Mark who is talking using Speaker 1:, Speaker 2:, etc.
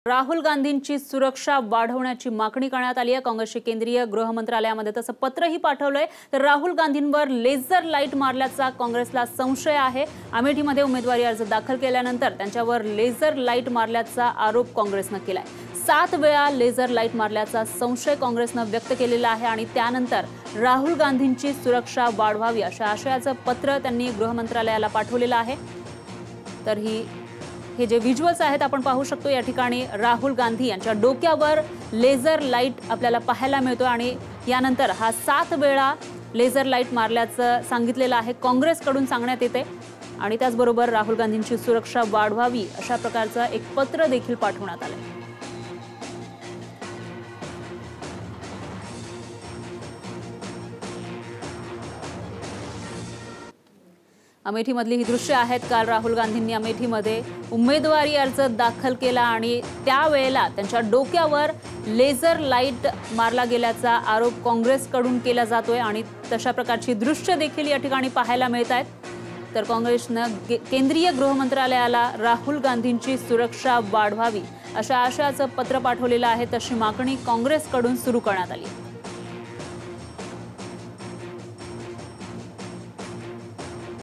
Speaker 1: राहुल गांधींची सुरक्षा वाढवण्याची मागणी करण्यात आली आहे। काँग्रेसचे केंद्रीय गृह मंत्रालयामध्ये तसं पत्रही पाठवलंय। तर राहुल गांधींवर लेझर लाईट मारल्याचा काँग्रेसला संशय आहे। अमेठीमध्ये उमेदवारी अर्ज दाखल केल्यानंतर त्यांच्यावर लेझर लाईट मारल्याचा आरोप काँग्रेसने केलाय। 7 वेळा लेझर लाईट मारल्याचा संशय काँग्रेसने व्यक्त केलेला आहे आणि त्यानंतर राहुल गांधींची सुरक्षा वाढवावी अशा आशयाचं पत्र त्यांनी गृह मंत्रालयाला पाठवलेलं आहे। तर हे जे व्हिज्युअल्स आहेत आपण पाहू शकतो। या ठिकाणी राहुल गांधी यांच्या डोक्यावर लेझर लाईट आपल्याला पाहायला मिळतो आणि यानंतर हा 7 वेळा लेझर लाईट मारल्याचं सांगितलेलं आहे। काँग्रेसकडून सांगण्यात येते आणि त्याचबरोबर राहुल गांधींची सुरक्षा वाढवावी अशा प्रकारचं एक पत्र देखील पाठवण्यात आलं। अमेठीमधली ही दृश्य आहेत। काल राहुल गांधींनी अमेठीमध्ये उमेदवारी अर्ज दाखल केला आणि त्यावेळेला त्यांच्या डोक्यावर लेझर लाईट मारला गेल्याचा आरोप काँग्रेसकडून केला जातोय आणि तशा प्रकारची दृश्य देखील या ठिकाणी पाहायला मिळत आहेत। तर काँग्रेसने केंद्रीय गृह मंत्रालयाला राहुल गांधींची सुरक्षा वाढवावी अशा आशयाचं पत्र पाठवलेलं आहे। तशी मागणी काँग्रेसकडून सुरू करण्यात आली।